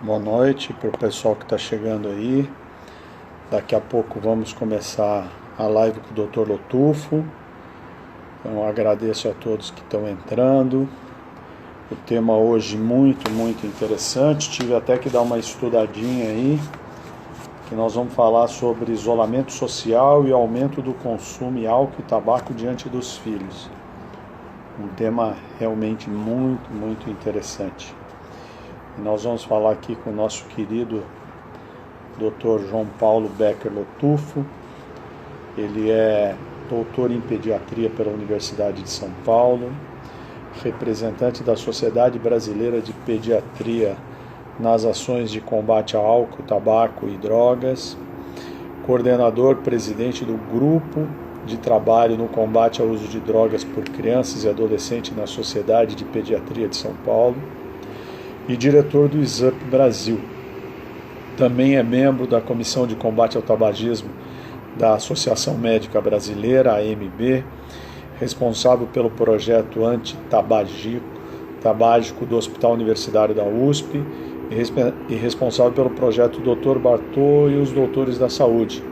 Boa noite para o pessoal que está chegando aí. Daqui a pouco vamos começar a live com o Dr. Lotufo. Então agradeço a todos que estão entrando. O tema hoje muito interessante. Tive até que dar uma estudadinha aí, que nós vamos falar sobre isolamento social e aumento do consumo de álcool e tabaco diante dos filhos. Um tema realmente muito interessante. E nós vamos falar aqui com o nosso querido Dr. João Paulo Becker Lotufo. Ele é doutor em pediatria pela Universidade de São Paulo, representante da Sociedade Brasileira de Pediatria nas ações de combate a álcool, tabaco e drogas, coordenador presidente do Grupo de Trabalho no Combate ao Uso de Drogas por Crianças e Adolescentes na Sociedade de Pediatria de São Paulo e diretor do ISUP Brasil. Também é membro da Comissão de Combate ao Tabagismo da Associação Médica Brasileira, AMB, responsável pelo projeto antitabágico do Hospital Universitário da USP e responsável pelo projeto Dr. Bartô e os Doutores da Saúde,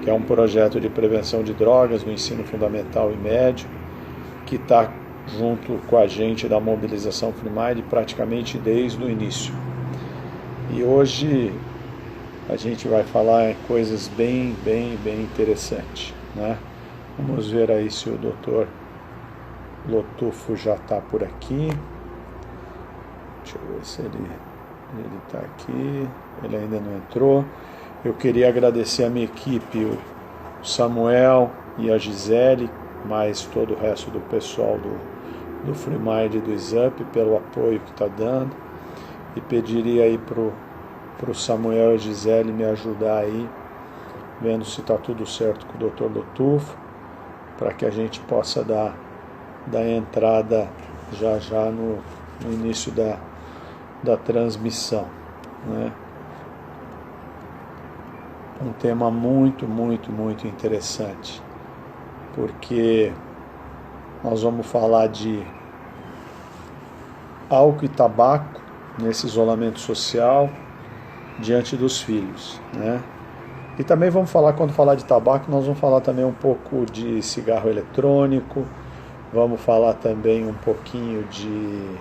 que é um projeto de prevenção de drogas no ensino fundamental e médio, que está junto com a gente da mobilização FreeMind praticamente desde o início. E hoje a gente vai falar em coisas bem interessantes, né? Vamos ver aí se o Dr. Lotufo já está por aqui. Deixa eu ver se ele está aqui. Ele ainda não entrou. Eu queria agradecer a minha equipe, o Samuel e a Gisele, mais todo o resto do pessoal do FreeMind e do ISUP pelo apoio que está dando. E pediria aí para o Samuel e a Gisele me ajudar aí, vendo se está tudo certo com o Dr. Lotufo, para que a gente possa dar entrada já no início da transmissão, né? Um tema muito interessante, porque nós vamos falar de álcool e tabaco nesse isolamento social diante dos filhos, né? E também vamos falar, quando falar de tabaco, nós vamos falar também um pouco de cigarro eletrônico, vamos falar também um pouquinho de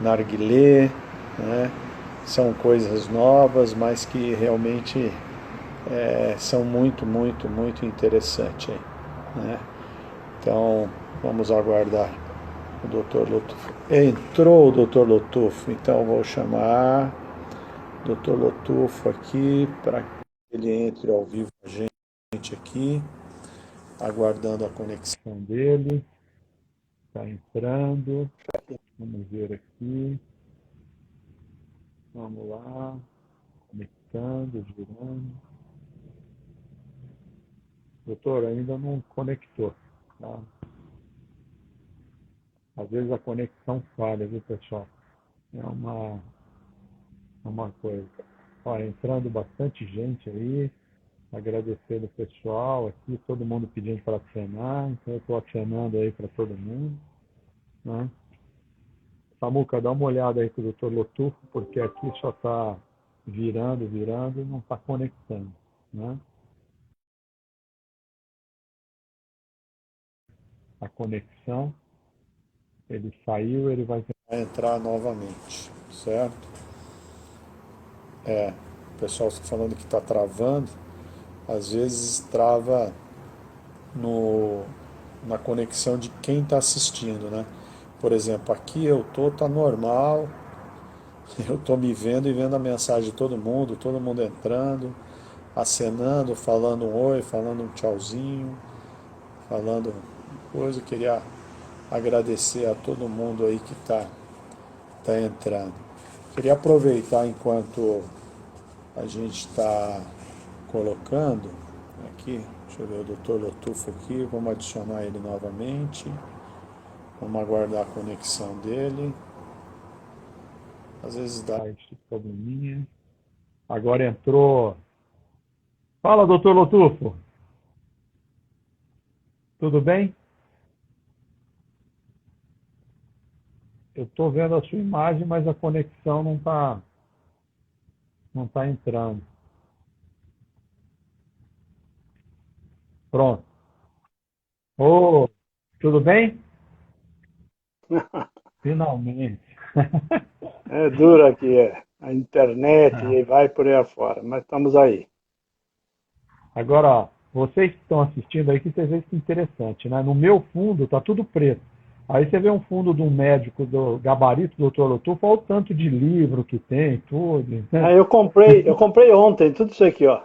narguilé, né? São coisas novas, mas que realmente são muito interessantes, né? Então, vamos aguardar o Dr. Lotufo. Entrou o Dr. Lotufo, então vou chamar o Dr. Lotufo aqui para que ele entre ao vivo com a gente aqui, aguardando a conexão dele. Está entrando. Vamos ver aqui. Vamos lá. Conectando, girando. Doutor, ainda não conectou, tá? Às vezes a conexão falha, viu, pessoal? É uma coisa. Ó, entrando bastante gente aí, agradecendo o pessoal aqui, todo mundo pedindo para acenar, então eu estou acenando aí para todo mundo, né? Samuca, dá uma olhada aí com o Dr. Lotufo, porque aqui só está virando e não está conectando, né? A conexão, ele saiu, ele vai entrar novamente, certo? O pessoal está falando que está travando, às vezes trava na conexão de quem está assistindo, né? Por exemplo, aqui tá normal, eu tô me vendo e vendo a mensagem de todo mundo entrando, acenando, falando um oi, falando um tchauzinho, falando coisa. Eu queria agradecer a todo mundo aí que tá entrando. Queria aproveitar enquanto a gente está colocando aqui, deixa eu ver o Dr. Lotufo aqui, vamos adicionar ele novamente, vamos aguardar a conexão dele. Às vezes dá esse probleminha. Agora entrou. Fala, doutor Lotufo. Tudo bem? Eu estou vendo a sua imagem, mas a conexão não está. Não está entrando. Pronto. Ô, tudo bem? Finalmente. É duro aqui, a internet e vai por aí afora, mas estamos aí. Agora, ó, vocês que estão assistindo aí, que vocês veem que interessante, né? No meu fundo tá tudo preto. Aí você vê um fundo de um médico do gabarito do Dr. Lotufo, olha o tanto de livro que tem, tudo, né? Aí eu comprei ontem tudo isso aqui, ó.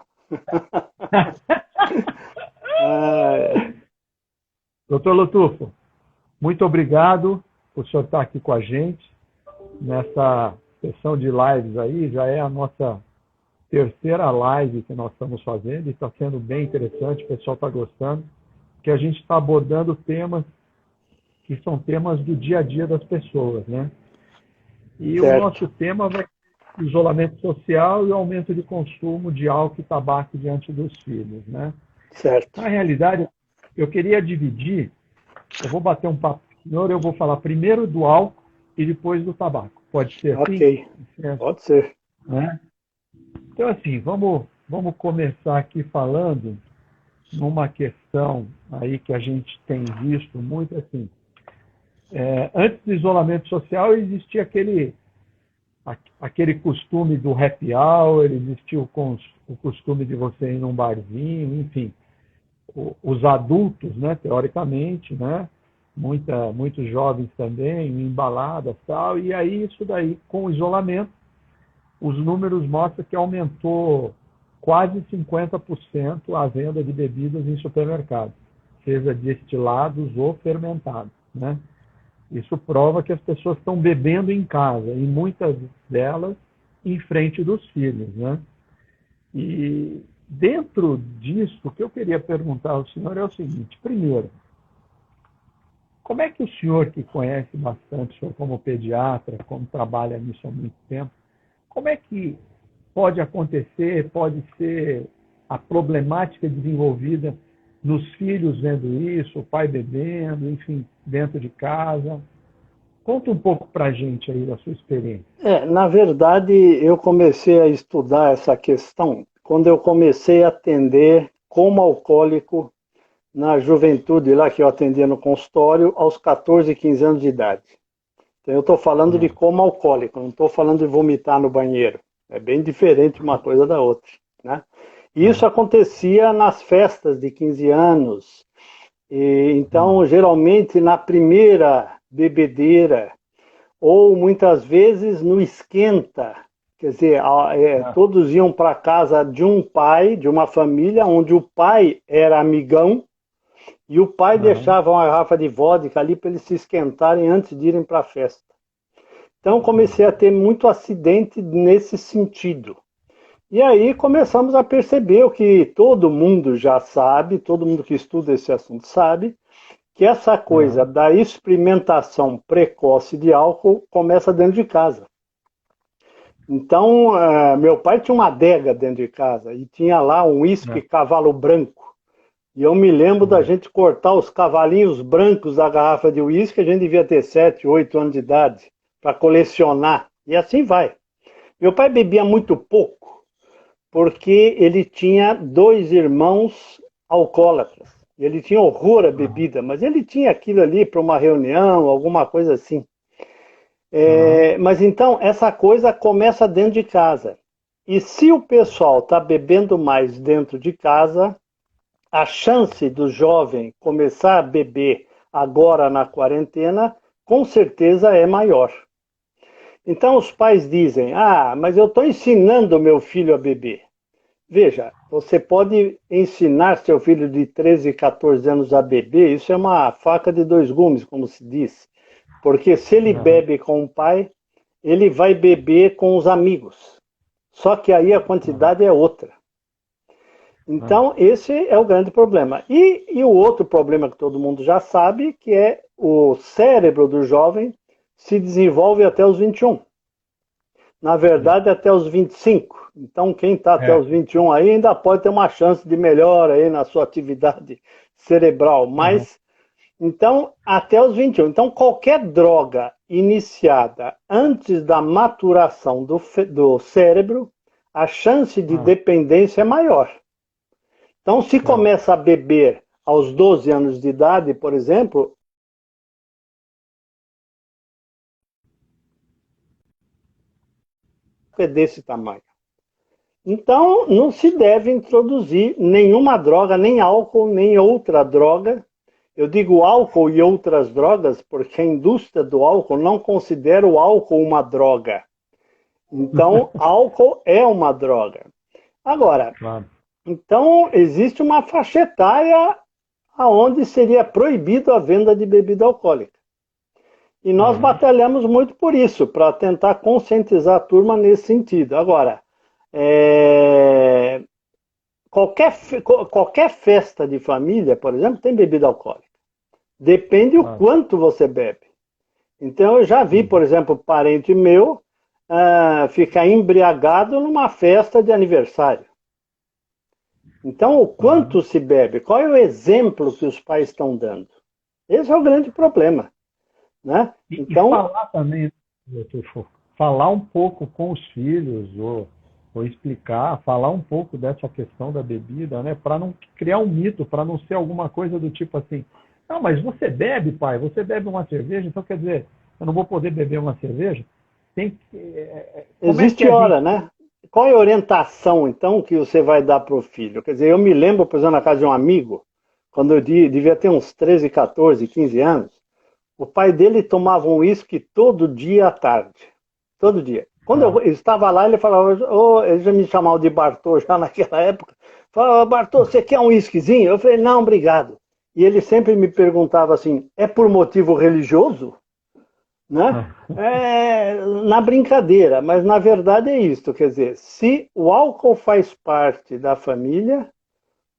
Ah, Dr. Lotufo, muito obrigado por o senhor estar aqui com a gente nessa sessão de lives aí. Já é a nossa terceira live que nós estamos fazendo e está sendo bem interessante, o pessoal está gostando, que a gente está abordando temas que são temas do dia a dia das pessoas, né? E o certo, nosso tema vai ser isolamento social e o aumento de consumo de álcool e tabaco diante dos filhos, né? certo. Na realidade, eu queria dividir, eu vou bater um papo com o senhor, eu vou falar primeiro do álcool e depois do tabaco. Pode ser Ok, assim? pode ser. Né? Então, assim, vamos começar aqui falando numa questão aí que a gente tem visto muito assim. Antes do isolamento social existia aquele costume do happy hour, existia o costume de você ir num barzinho, enfim. Os adultos, né, teoricamente, né, muitos jovens também, em baladas e tal, e aí isso daí, com o isolamento, os números mostram que aumentou quase 50% a venda de bebidas em supermercados, seja destilados ou fermentados, né? Isso prova que as pessoas estão bebendo em casa, e muitas delas em frente dos filhos, né? E dentro disso, o que eu queria perguntar ao senhor é o seguinte: primeiro, como é que o senhor, que conhece bastante, o senhor como pediatra, como trabalha nisso há muito tempo, como é que pode acontecer, pode ser a problemática desenvolvida nos filhos vendo isso, o pai bebendo, enfim, dentro de casa? Conta um pouco para a gente aí da sua experiência. Na verdade, eu comecei a estudar essa questão quando eu comecei a atender como alcoólico na juventude lá que eu atendia no consultório aos 14, 15 anos de idade. Então eu estou falando de Ah, como alcoólico, não estou falando de vomitar no banheiro. É bem diferente uma coisa da outra, né? E isso ah, acontecia nas festas de 15 anos. E, hum, então, geralmente na primeira bebedeira, ou muitas vezes no esquenta. Quer dizer, ah, todos iam para casa de um pai, de uma família, onde o pai era amigão, e o pai aham, deixava uma garrafa de vodka ali para eles se esquentarem antes de irem para a festa. Então comecei a ter muito acidente nesse sentido. E aí começamos a perceber o que todo mundo já sabe, todo mundo que estuda esse assunto sabe, que essa coisa aham, da experimentação precoce de álcool começa dentro de casa. Então, meu pai tinha uma adega dentro de casa e tinha lá um uísque ah, cavalo branco. E eu me lembro da ah, gente cortar os cavalinhos brancos da garrafa de uísque, a gente devia ter 7, 8 anos de idade, para colecionar. E assim vai. Meu pai bebia muito pouco, porque ele tinha dois irmãos alcoólatras. Ele tinha horror à aham, bebida, mas ele tinha aquilo ali para uma reunião, alguma coisa assim. aham, Mas então, essa coisa começa dentro de casa. E se o pessoal está bebendo mais dentro de casa, a chance do jovem começar a beber agora na quarentena, com certeza é maior. Então os pais dizem: Ah, mas eu estou ensinando o meu filho a beber. Veja, você pode ensinar seu filho de 13, 14 anos a beber, isso é uma faca de dois gumes, como se diz. Porque se ele aham, bebe com o pai, ele vai beber com os amigos. Só que aí a aham, quantidade é outra. aham, Então, esse é o grande problema. E o outro problema que todo mundo já sabe, que é o cérebro do jovem se desenvolve até os 21. Na sim. verdade, até os 25. Então, quem está até É, os 21 aí ainda pode ter uma chance de melhora aí na sua atividade cerebral. aham, Mas, então, até os 21. Então, qualquer droga iniciada antes da maturação do cérebro, a chance de dependência é maior. Então, se começa a beber aos 12 anos de idade, por exemplo, é desse tamanho. Então, não se deve introduzir nenhuma droga, nem álcool, nem outra droga. Eu digo álcool e outras drogas porque a indústria do álcool não considera o álcool uma droga. Então, álcool é uma droga. Agora, então existe uma faixa etária onde seria proibido a venda de bebida alcoólica. E nós batalhamos muito por isso, para tentar conscientizar a turma nesse sentido. Agora, qualquer festa de família, por exemplo, tem bebida alcoólica. Depende o quanto você bebe. Então, eu já vi, por exemplo, parente meu ficar embriagado numa festa de aniversário. Então, o quanto se bebe? Qual é o exemplo que os pais estão dando? Esse é o grande problema. Né? Então, e falar também, falar um pouco com os filhos, ou explicar, falar um pouco dessa questão da bebida, né? Para não criar um mito, para não ser alguma coisa do tipo assim, não, mas você bebe, pai, você bebe uma cerveja, então quer dizer, eu não vou poder beber uma cerveja? Existe hora, né? Qual é a orientação, então, que você vai dar para o filho? Quer dizer, eu me lembro, por exemplo, na casa de um amigo, quando eu devia ter uns 13, 14, 15 anos, o pai dele tomava um uísque todo dia à tarde. Todo dia. Quando eu estava lá, ele falava, ele já me chamava de Bartô já naquela época. Falava, Bartô, você quer um uísquezinho? Eu falei, não, obrigado. E ele sempre me perguntava assim, é por motivo religioso? Né? Na brincadeira, mas na verdade é isso. Quer dizer, se o álcool faz parte da família,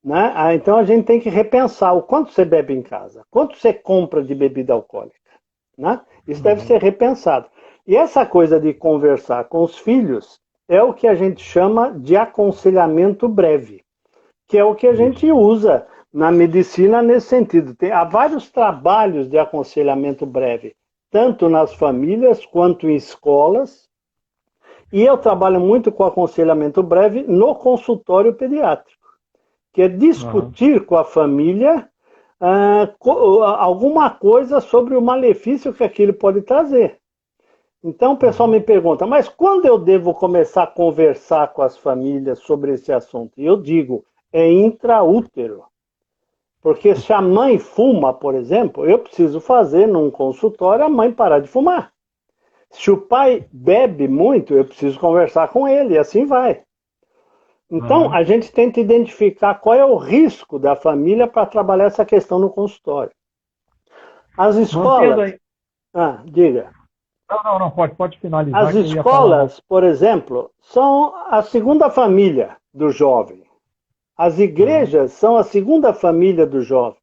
né? Então a gente tem que repensar o quanto você bebe em casa, quanto você compra de bebida alcoólica. Né? Isso deve ser repensado. E essa coisa de conversar com os filhos é o que a gente chama de aconselhamento breve, que é o que a gente usa na medicina nesse sentido. Há vários trabalhos de aconselhamento breve, tanto nas famílias quanto em escolas, e eu trabalho muito com aconselhamento breve no consultório pediátrico, que é discutir com a família alguma coisa sobre o malefício que aquilo pode trazer. Então o pessoal me pergunta, mas quando eu devo começar a conversar com as famílias sobre esse assunto? E eu digo, é intraútero. Porque se a mãe fuma, por exemplo, eu preciso fazer num consultório a mãe parar de fumar. Se o pai bebe muito, eu preciso conversar com ele, e assim vai. Então, a gente tenta identificar qual é o risco da família para trabalhar essa questão no consultório. As escolas... diga. Não, pode finalizar. As escolas, por exemplo, são a segunda família do jovem. As igrejas são a segunda família do jovem.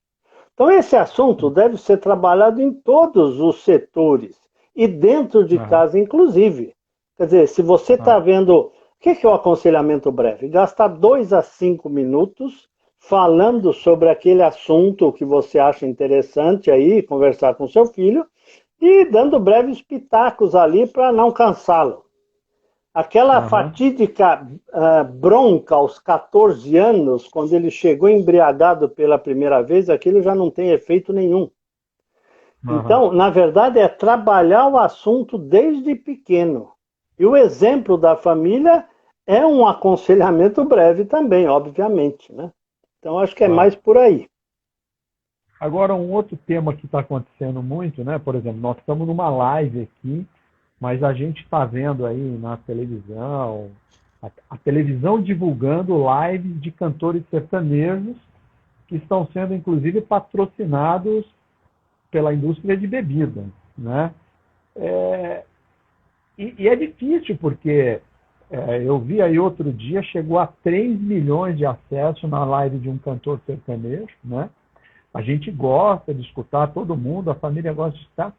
Então, esse assunto deve ser trabalhado em todos os setores, e dentro de casa, inclusive. Quer dizer, se você está vendo... O que é o aconselhamento breve? Gastar 2 a 5 minutos falando sobre aquele assunto que você acha interessante aí, conversar com seu filho, e dando breves pitacos ali para não cansá-lo. Aquela fatídica bronca aos 14 anos, quando ele chegou embriagado pela primeira vez, aquilo já não tem efeito nenhum. Então, na verdade, é trabalhar o assunto desde pequeno. E o exemplo da família é um aconselhamento breve também, obviamente. Né? Então, acho que é mais por aí. Agora, um outro tema que está acontecendo muito, né? Por exemplo, nós estamos numa live aqui, mas a gente está vendo aí na televisão, a televisão divulgando lives de cantores sertanejos que estão sendo, inclusive, patrocinados pela indústria de bebidas, né? E é difícil, porque eu vi aí outro dia, chegou a 3 milhões de acessos na live de um cantor sertanejo, né? A gente gosta de escutar, todo mundo, a família gosta de escutar.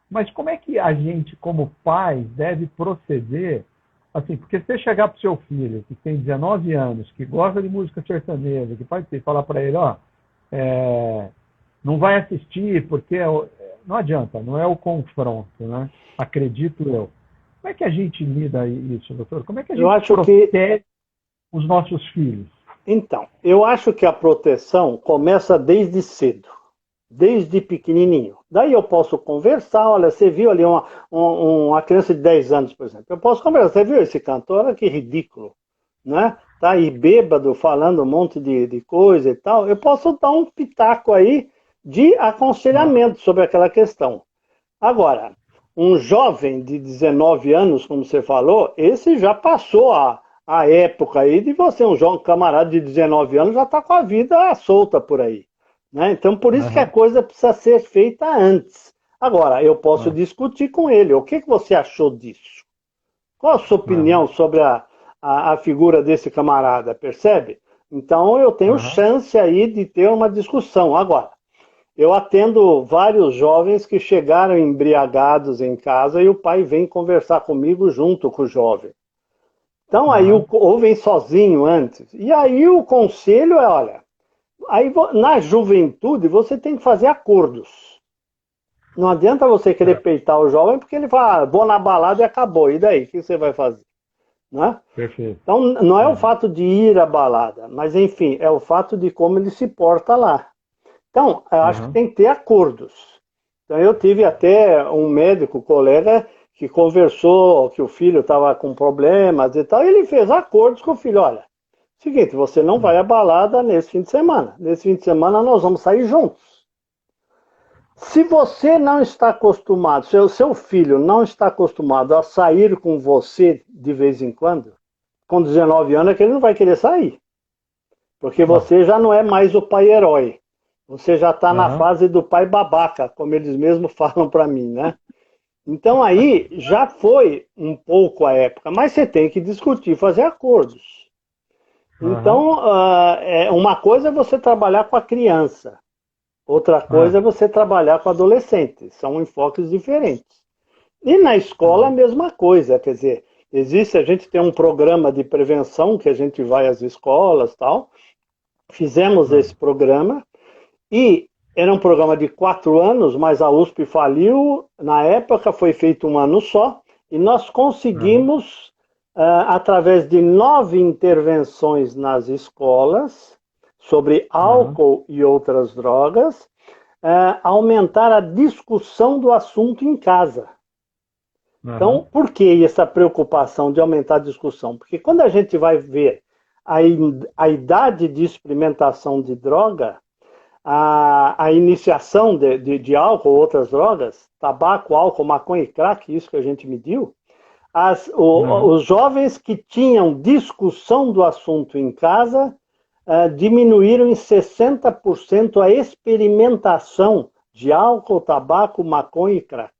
Mas como é que a gente, como pais, deve proceder? Assim, porque se você chegar para o seu filho, que tem 19 anos, que gosta de música sertaneja, que pode falar para ele, não vai assistir, porque não adianta, não é o confronto, né? Acredito eu. Como é que a gente lida isso, doutor? Como é que a Eu gente acho protege os nossos filhos? Então, eu acho que a proteção começa desde cedo, desde pequenininho. Daí eu posso conversar, olha, você viu ali uma criança de 10 anos, por exemplo. Eu posso conversar, você viu esse cantor? Olha que ridículo, né? Tá aí bêbado, falando um monte de coisa e tal. Eu posso dar um pitaco aí de aconselhamento sobre aquela questão. Agora, um jovem de 19 anos, como você falou, esse já passou a época aí de você, um jovem camarada de 19 anos, já está com a vida solta por aí. Né? Então, por isso que a Aham, coisa precisa ser feita antes. Agora, eu posso aham, discutir com ele. O que você achou disso? Qual a sua aham, opinião sobre a figura desse camarada? Percebe? Então, eu tenho aham, chance aí de ter uma discussão. Agora, eu atendo vários jovens que chegaram embriagados em casa e o pai vem conversar comigo junto com o jovem. Então aí aham, ou vem sozinho antes. E aí o conselho é, olha, aí na juventude você tem que fazer acordos. Não adianta você querer certo, peitar o jovem porque ele fala, vou na balada e acabou. E daí, o que você vai fazer? Né? perfeito. Então não é o Aham, fato de ir à balada, mas enfim, é o fato de como ele se porta lá. Então, eu acho que aham, tem que ter acordos. Então, eu tive até um médico, colega, que conversou que o filho estava com problemas e tal, e ele fez acordos com o filho. Olha, seguinte, você não vai à balada nesse fim de semana. Nesse fim de semana nós vamos sair juntos. Se você não está acostumado, se o seu filho não está acostumado a sair com você de vez em quando, com 19 anos é que ele não vai querer sair. Porque bom, você já não é mais o pai herói. Você já está na aham, fase do pai babaca, como eles mesmos falam para mim, né? Então aí já foi um pouco a época, mas você tem que discutir, fazer acordos. aham, Então, uma coisa é você trabalhar com a criança, outra coisa ah, é você trabalhar com o adolescente. São enfoques diferentes. E na escola a uhum, mesma coisa, quer dizer, a gente tem um programa de prevenção que a gente vai às escolas, tal. Fizemos ah, esse programa. E era um programa de 4 anos, mas a USP faliu. Na época foi feito um ano só. E nós aham, conseguimos, através de 9 intervenções nas escolas, sobre aham, álcool e outras drogas, aumentar a discussão do assunto em casa. aham, Então, por que essa preocupação de aumentar a discussão? Porque quando a gente vai ver a idade de experimentação de droga, a iniciação de álcool ou outras drogas, tabaco, álcool, maconha e crack, isso que a gente mediu, aham, os jovens que tinham discussão do assunto em casa diminuíram em 60% a experimentação de álcool, tabaco, maconha e crack.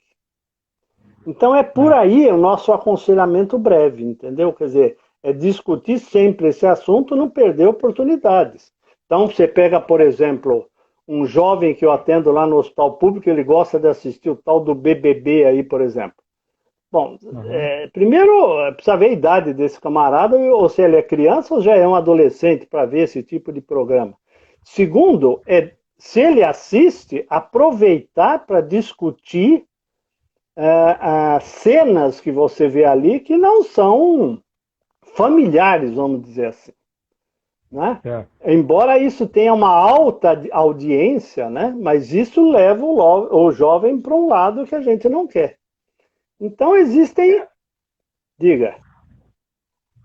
Então é por é, aí o nosso aconselhamento breve, entendeu? Quer dizer, é discutir sempre esse assunto, não perder oportunidades. Então você pega, por exemplo, um jovem que eu atendo lá no hospital público, ele gosta de assistir o tal do BBB aí, por exemplo. Bom, aham, primeiro precisa ver a idade desse camarada, ou se ele é criança ou já é um adolescente para ver esse tipo de programa. Segundo, se ele assiste, aproveitar para discutir cenas que você vê ali que não são familiares, vamos dizer assim. Né? certo. Embora isso tenha uma alta audiência, né? Mas isso leva o jovem para um lado que a gente não quer. Então existem. Diga.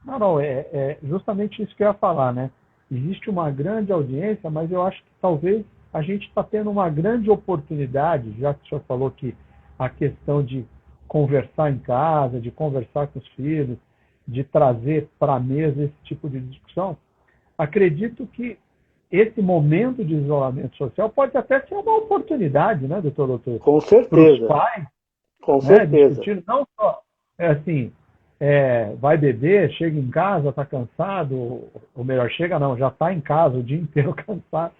Não, não, é justamente isso que eu ia falar, né? Existe uma grande audiência, mas eu acho que talvez a gente está tendo uma grande oportunidade, já que o senhor falou que a questão de conversar em casa, de conversar com os filhos, de trazer para a mesa esse tipo de discussão, acredito que esse momento de isolamento social pode até ser uma oportunidade, né, doutor, Com para os certeza. pais, Com né, certeza. discutir não só assim, vai beber, chega em casa, está cansado, ou melhor, chega não, já está em casa o dia inteiro cansado,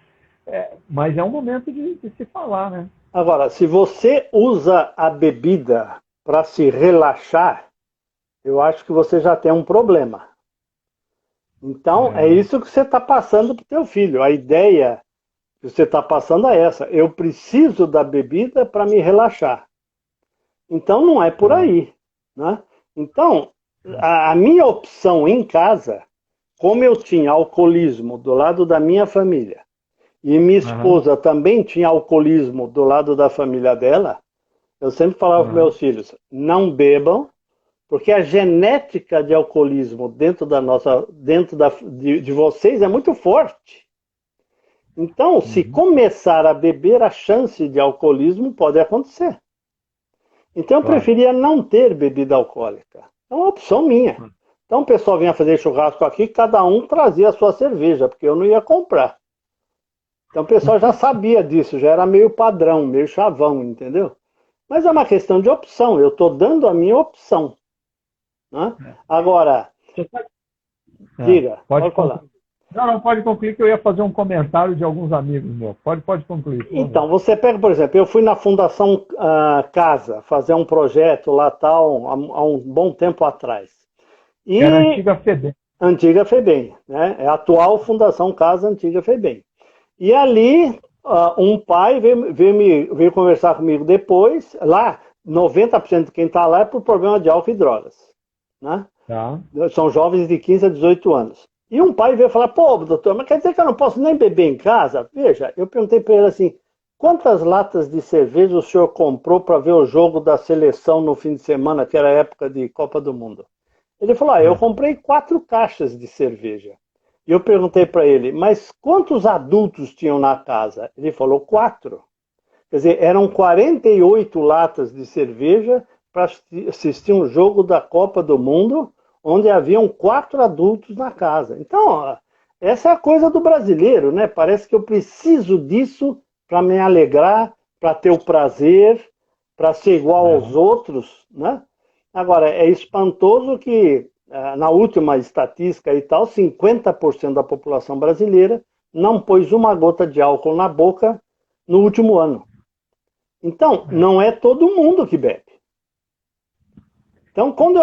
mas é um momento de se falar, né? Agora, se você usa a bebida para se relaxar, eu acho que você já tem um problema. Então, é É, isso que você está passando para o teu filho. A ideia que você está passando é essa. Eu preciso da bebida para me relaxar. Então, não é por é, aí. Né? Então, a minha opção em casa, como eu tinha alcoolismo do lado da minha família, e minha esposa também tinha alcoolismo do lado da família dela, eu sempre falava para meus filhos, não bebam, porque a genética de alcoolismo dentro de vocês é muito forte. Então, se começar a beber, a chance de alcoolismo pode acontecer. Então, eu preferia não ter bebida alcoólica. É uma opção minha. Então, o pessoal vinha fazer churrasco aqui, cada um trazia a sua cerveja, porque eu não ia comprar. Então, o pessoal já sabia disso, já era meio padrão, meio chavão, entendeu? Mas é uma questão de opção, eu estou dando a minha opção. Né? Agora, diga, pode falar. Não, pode concluir que eu ia fazer um comentário de alguns amigos meus. Pode concluir. Então, você pega, por exemplo, eu fui na Fundação Casa fazer um projeto lá tal, há um bom tempo atrás. Era a antiga FEBEM. Antiga FEBEM, né? É a atual Fundação Casa, antiga FEBEM. E ali, um pai veio conversar comigo depois. Lá, 90% de quem está lá é por problema de álcool e drogas. Né? Tá. São jovens de 15 a 18 anos. E um pai veio falar, pô, doutor, mas quer dizer que eu não posso nem beber em casa? Veja, eu perguntei para ele assim, quantas latas de cerveja o senhor comprou para ver o jogo da seleção no fim de semana, que era a época de Copa do Mundo? Ele falou, eu comprei 4 caixas de cerveja. E eu perguntei para ele, mas quantos adultos tinham na casa? Ele falou 4. Quer dizer, eram 48 latas de cerveja para assistir um jogo da Copa do Mundo, onde haviam 4 adultos na casa. Então, essa é a coisa do brasileiro, né? Parece que eu preciso disso para me alegrar, para ter o prazer, para ser igual aos outros, né? Agora, é espantoso que, na última estatística e tal, 50% da população brasileira não pôs uma gota de álcool na boca no último ano. Então, não é todo mundo que bebe. Então, quando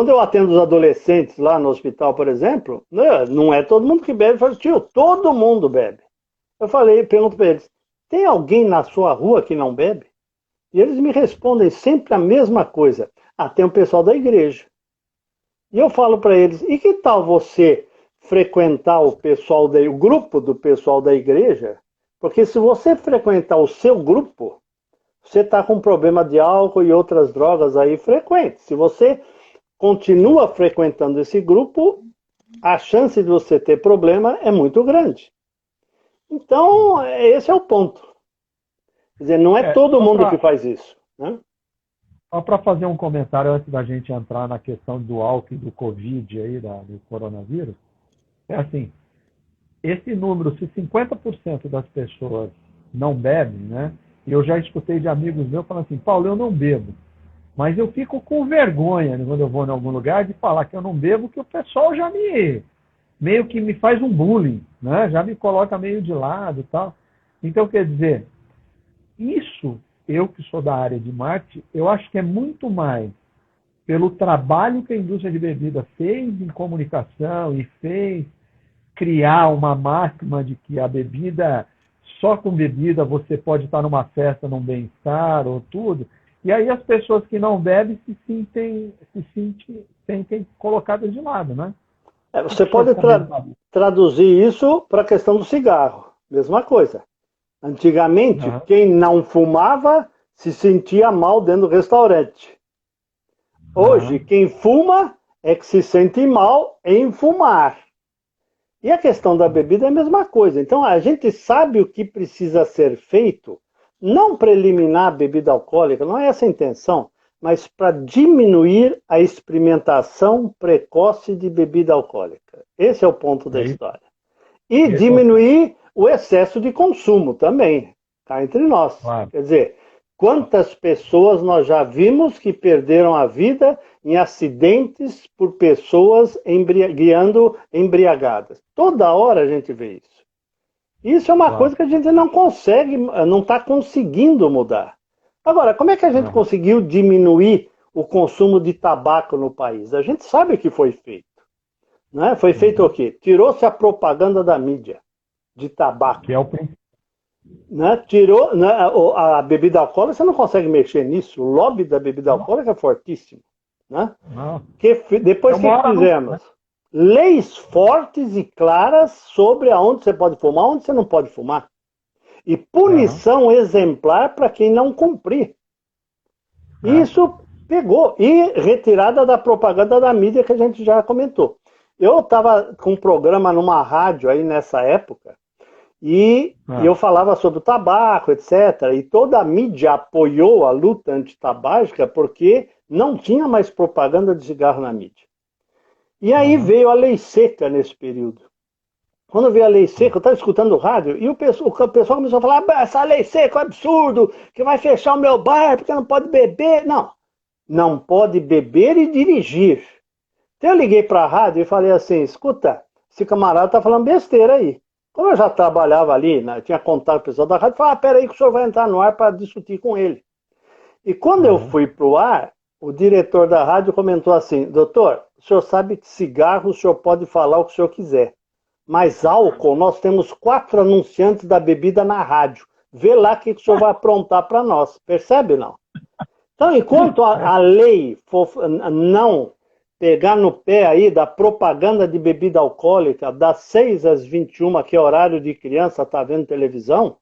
eu atendo os adolescentes lá no hospital, por exemplo, não é todo mundo que bebe. Eu falo, tio, todo mundo bebe. Eu pergunto para eles, tem alguém na sua rua que não bebe? E eles me respondem sempre a mesma coisa. Tem um pessoal da igreja. E eu falo para eles, e que tal você frequentar o grupo do pessoal da igreja? Porque se você frequentar o seu grupo, você está com problema de álcool e outras drogas aí frequentes. Se você continua frequentando esse grupo, a chance de você ter problema é muito grande. Então, esse é o ponto. Quer dizer, não é todo mundo que faz isso. Né? Só para fazer um comentário antes da gente entrar na questão do álcool e do Covid aí, do coronavírus, é assim, esse número, se 50% das pessoas não bebem, né? E eu já escutei de amigos meus falando assim, Paulo, eu não bebo. Mas eu fico com vergonha quando eu vou em algum lugar de falar que eu não bebo, que o pessoal já meio que me faz um bullying, né? Já me coloca meio de lado e tal. Então, quer dizer, isso, eu que sou da área de marketing, eu acho que é muito mais pelo trabalho que a indústria de bebida fez em comunicação e fez criar uma máxima de que a bebida, só com bebida você pode estar numa festa, num bem-estar ou tudo. E aí as pessoas que não bebem se sentem colocadas de lado, né? Você pode traduzir isso para a questão do cigarro. Mesma coisa. Antigamente, quem não fumava se sentia mal dentro do restaurante. Hoje, quem fuma é que se sente mal em fumar. E a questão da bebida é a mesma coisa. Então, a gente sabe o que precisa ser feito, não para eliminar a bebida alcoólica, não é essa a intenção, mas para diminuir a experimentação precoce de bebida alcoólica. Esse é o ponto da história. E diminuir o excesso de consumo também, cá entre nós. Claro. Quer dizer, quantas pessoas nós já vimos que perderam a vida em acidentes por pessoas guiando embriagadas. Toda hora a gente vê isso. Isso é uma coisa que a gente não consegue, não está conseguindo mudar. Agora, como é que a gente conseguiu diminuir o consumo de tabaco no país? A gente sabe o que foi feito. Né? Foi feito o quê? Tirou-se a propaganda da mídia de tabaco. Que é o principal. né? Tirou, né, a bebida alcoólica, você não consegue mexer nisso. O lobby da bebida alcoólica é fortíssimo, né? Não. É Depois uma que hora não, né? fizemos? Leis fortes e claras sobre aonde você pode fumar, onde você não pode fumar. E Aham, punição exemplar para quem não cumprir. E é. isso pegou. E retirada da propaganda da mídia que a gente já comentou. Eu estava com um programa numa rádio aí nessa época e eu Ah, falava sobre o tabaco, etc. E toda a mídia apoiou a luta antitabágica porque não tinha mais propaganda de cigarro na mídia. E aí aham, veio a lei seca nesse período. Quando veio a lei seca, eu estava escutando o rádio e o pessoal começou a falar: essa lei seca é um absurdo, que vai fechar o meu bar porque não pode beber. Não, não pode beber e dirigir. Então eu liguei para a rádio e falei assim: escuta, esse camarada está falando besteira aí. Como eu já trabalhava ali, né, tinha contato com o pessoal da rádio, eu falei: peraí que o senhor vai entrar no ar para discutir com ele. E quando eu aham. fui para o ar, o diretor da rádio comentou assim: doutor, o senhor sabe que cigarro o senhor pode falar o que o senhor quiser. Mas álcool, nós temos 4 anunciantes da bebida na rádio. Vê lá o que o senhor vai aprontar para nós. Percebe, não? Então, enquanto a lei for não pegar no pé aí da propaganda de bebida alcoólica das 6 às 21, que é horário de criança, tá vendo televisão,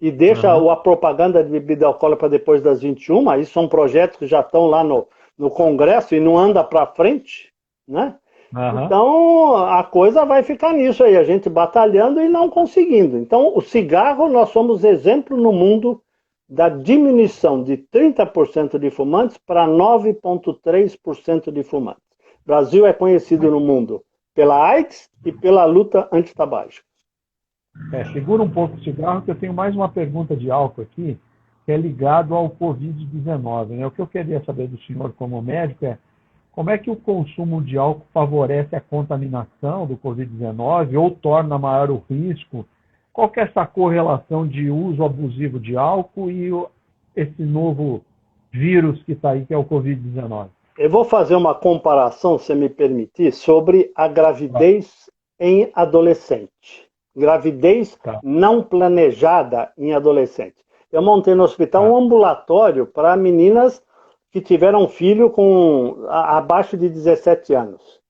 e deixa Aham, a propaganda de bebida alcoólica para depois das 21, aí são projetos que já estão lá no Congresso e não anda para frente, né? aham. Então, a coisa vai ficar nisso aí, a gente batalhando e não conseguindo. Então, o cigarro, nós somos exemplo no mundo da diminuição de 30% de fumantes para 9,3% de fumantes. O Brasil é conhecido no mundo pela AIDS e pela luta antitabágica. Segura um pouco o cigarro, que eu tenho mais uma pergunta de álcool aqui, que é ligado ao Covid-19, né? O que eu queria saber do senhor como médico é como é que o consumo de álcool favorece a contaminação do Covid-19 ou torna maior o risco? Qual que é essa correlação de uso abusivo de álcool e esse novo vírus que está aí, que é o Covid-19? Eu vou fazer uma comparação, se me permitir, sobre a gravidez em adolescente. Gravidez Tá, não planejada em adolescente. Eu montei no hospital tá, um ambulatório para meninas que tiveram filho com abaixo de 17 anos.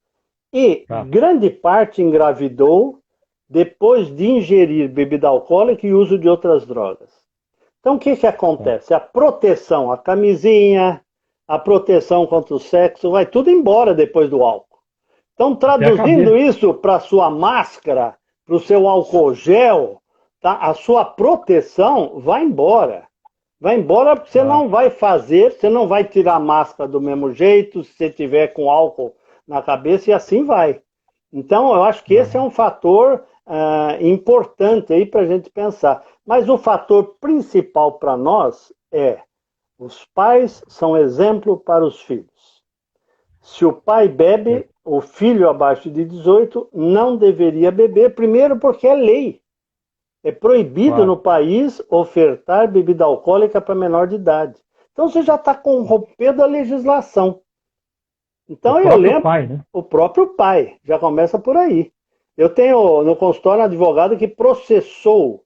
E tá, grande parte engravidou depois de ingerir bebida alcoólica e uso de outras drogas. Então, o que tá. acontece? A proteção, a camisinha, a proteção contra o sexo, vai tudo embora depois do álcool. Então, Até a traduzindo cabeça. isso para a sua máscara, para o seu álcool gel, tá? A sua proteção vai embora. Vai embora porque você Tá, não vai fazer, você não vai tirar a máscara do mesmo jeito, se você tiver com álcool na cabeça, e assim vai. Então, eu acho que esse é aham. um fator importante aí para a gente pensar. Mas o fator principal para nós é os pais são exemplo para os filhos. Se o pai bebe, o filho abaixo de 18 não deveria beber, primeiro porque é lei. É proibido no Claro. país ofertar bebida alcoólica para menor de idade. Então você já está corrompendo a legislação. O Então eu próprio lembro, pai, né? o próprio pai, já começa por aí. Eu tenho no consultório um advogado que processou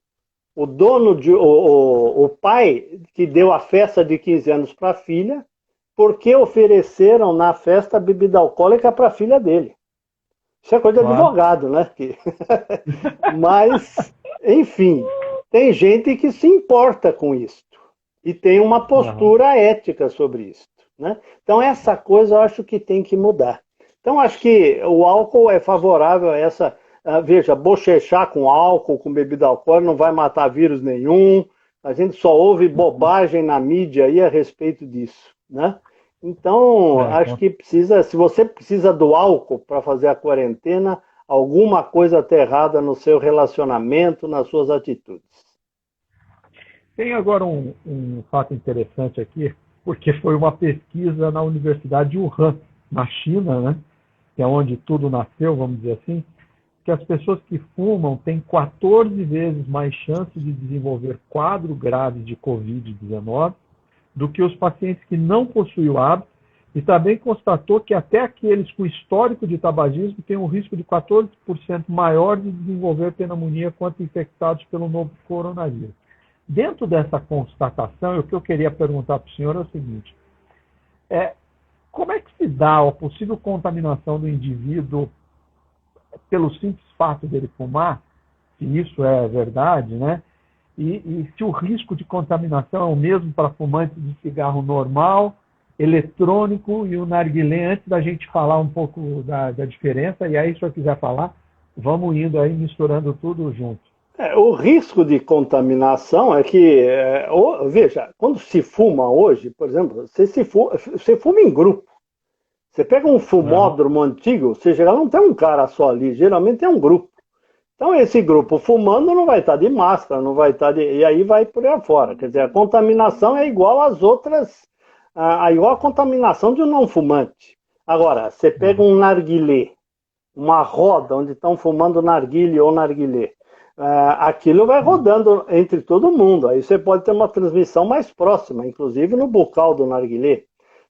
o dono de, o pai que deu a festa de 15 anos para a filha, porque ofereceram na festa bebida alcoólica para a filha dele. Isso é coisa de Claro. advogado, né? Mas, enfim, tem gente que se importa com isso e tem uma Aham. postura ética sobre isso, né? Então essa coisa eu acho que tem que mudar. Então acho que o álcool é favorável a essa, veja, bochechar com álcool, com bebida alcoólica não vai matar vírus nenhum. A gente só ouve bobagem na mídia aí a respeito disso, né? Então, É, acho que precisa, se você precisa do álcool para fazer a quarentena, alguma coisa está errada no seu relacionamento, nas suas atitudes. tem agora um fato interessante aqui, porque foi uma pesquisa na Universidade de Wuhan, na China, né? Que é onde tudo nasceu, vamos dizer assim, que as pessoas que fumam têm 14 vezes mais chance de desenvolver quadro grave de Covid-19 do que os pacientes que não possuem o hábito E também constatou que até aqueles com histórico de tabagismo têm um risco de 14% maior de desenvolver pneumonia quanto infectados pelo novo coronavírus. Dentro dessa constatação, o que eu queria perguntar para o senhor é o seguinte: como é que se dá a possível contaminação do indivíduo pelo simples fato dele fumar, se isso é verdade, né? E se o risco de contaminação é o mesmo para fumantes de cigarro normal, eletrônico e o narguilé, antes da gente falar um pouco da diferença, e aí se eu quiser falar, vamos indo aí misturando tudo junto. O risco de contaminação é que, veja, quando se fuma hoje, por exemplo, você fuma em grupo. Você pega um fumódromo antigo, você chega lá, não tem um cara só ali, geralmente tem um grupo. Então esse grupo fumando não vai estar de máscara, não vai estar e aí vai por aí fora. Quer dizer, a contaminação é igual às outras, igual a contaminação de um não fumante. Agora, você pega um narguilé, uma roda onde estão fumando narguilé ou narguilé, aquilo vai rodando entre todo mundo. Aí você pode ter uma transmissão mais próxima, inclusive no bocal do narguilé.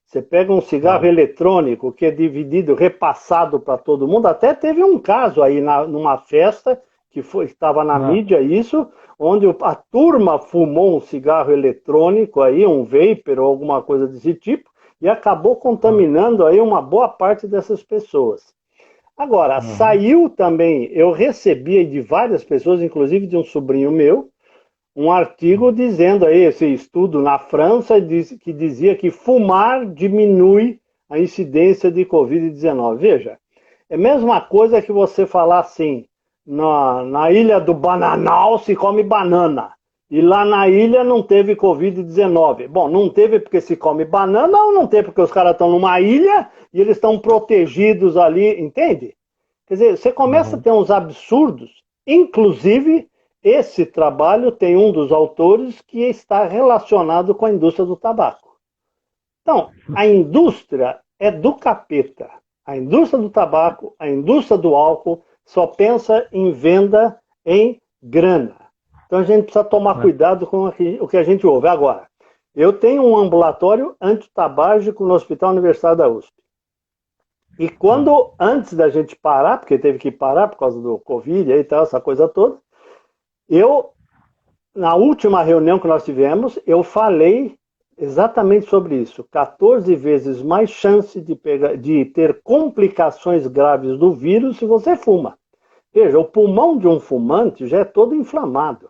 Você pega um cigarro eletrônico que é dividido, repassado para todo mundo. Até teve um caso aí numa festa, que estava na mídia isso, onde a turma fumou um cigarro eletrônico, aí, um vapor ou alguma coisa desse tipo, e acabou contaminando aí uma boa parte dessas pessoas. Agora, saiu também, eu recebi de várias pessoas, inclusive de um sobrinho meu, um artigo dizendo aí, esse estudo na França, que dizia que fumar diminui a incidência de Covid-19. Veja, é a mesma coisa que você falar assim, na ilha do Bananal se come banana, e lá na ilha não teve Covid-19. Bom, não teve porque se come banana, ou não teve porque os caras estão numa ilha e eles estão protegidos ali, entende? Quer dizer, você começa a ter uns absurdos, inclusive... Esse trabalho tem um dos autores que está relacionado com a indústria do tabaco. Então, a indústria é do capeta. A indústria do tabaco, a indústria do álcool, só pensa em venda em grana. Então, a gente precisa tomar cuidado com o que a gente ouve. Agora, eu tenho um ambulatório antitabágico no Hospital Universitário da USP. E quando, antes da gente parar, porque teve que parar por causa do Covid e tal, essa coisa toda, na última reunião que nós tivemos, eu falei exatamente sobre isso. 14 vezes mais chance de ter complicações graves do vírus se você fuma. Veja, o pulmão de um fumante já é todo inflamado.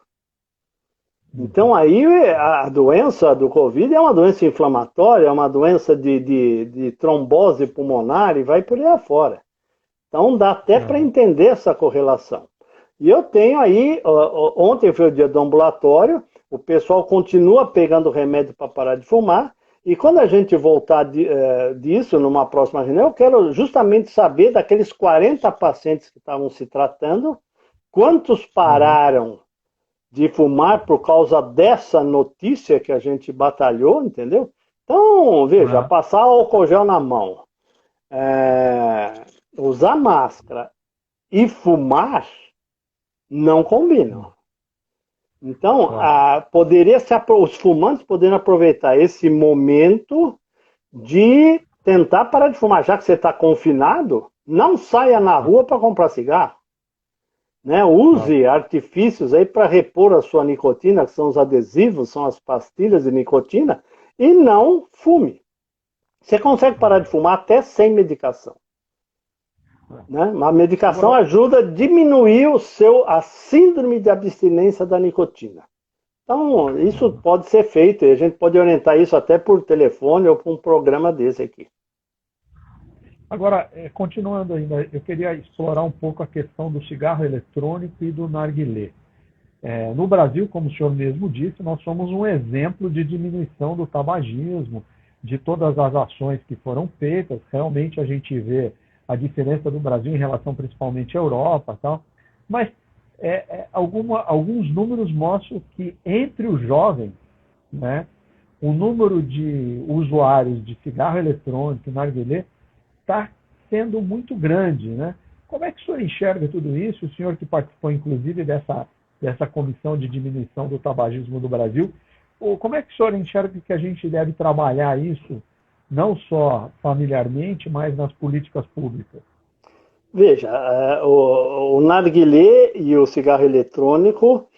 Então aí a doença do Covid é uma doença inflamatória, é uma doença de trombose pulmonar e vai por aí afora. Então dá até para entender essa correlação. E eu tenho aí, ontem foi o dia do ambulatório, o pessoal continua pegando remédio para parar de fumar, e quando a gente voltar disso, numa próxima reunião, eu quero justamente saber daqueles 40 pacientes que estavam se tratando, quantos pararam de fumar por causa dessa notícia que a gente batalhou, entendeu? Então, veja, passar álcool gel na mão, usar máscara e fumar, não combinam. Então, os fumantes poderiam aproveitar esse momento de tentar parar de fumar. Já que você está confinado, não saia na rua para comprar cigarro. Né? Use artifícios aí para repor a sua nicotina, que são os adesivos, são as pastilhas de nicotina, e não fume. Você consegue parar de fumar até sem medicação. Né? A medicação ajuda a diminuir a síndrome de abstinência da nicotina. Então, isso pode ser feito, e a gente pode orientar isso até por telefone ou por um programa desse aqui. Agora, continuando ainda, eu queria explorar um pouco a questão do cigarro eletrônico e do narguilé. No Brasil, como o senhor mesmo disse, nós somos um exemplo de diminuição do tabagismo, de todas as ações que foram feitas. Realmente a gente vê a diferença do Brasil em relação principalmente à Europa, tal. Mas alguns números mostram que entre os jovens, né, o número de usuários de cigarro eletrônico e narguilé está sendo muito grande, né? Como é que o senhor enxerga tudo isso? O senhor que participou, inclusive, dessa comissão de diminuição do tabagismo do Brasil, como é que o senhor enxerga que a gente deve trabalhar isso não só familiarmente, mas nas políticas públicas? Veja, o narguilé e o cigarro eletrônico,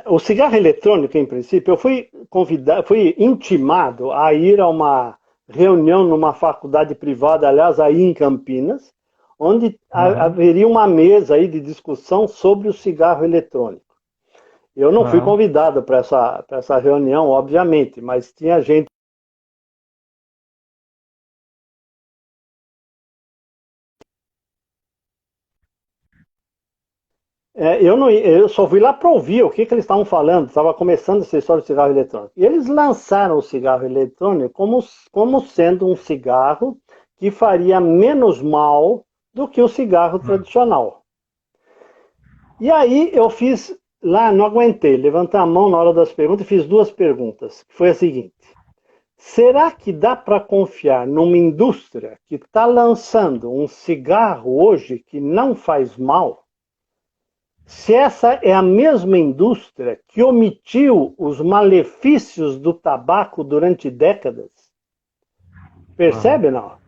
o cigarro eletrônico, em princípio, eu fui intimado a ir a uma reunião numa faculdade privada, aliás, aí em Campinas, onde haveria uma mesa aí de discussão sobre o cigarro eletrônico. Eu não fui convidado para essa reunião, obviamente, mas tinha gente. Eu só fui lá para ouvir o que eles estavam falando. Estava começando essa história do cigarro eletrônico. E eles lançaram o cigarro eletrônico como sendo um cigarro que faria menos mal do que o cigarro tradicional. E aí eu fiz lá, não aguentei, levantei a mão na hora das perguntas e fiz duas perguntas. Que foi a seguinte: será que dá para confiar numa indústria que está lançando um cigarro hoje que não faz mal? Se essa é a mesma indústria que omitiu os malefícios do tabaco durante décadas? Percebe, não?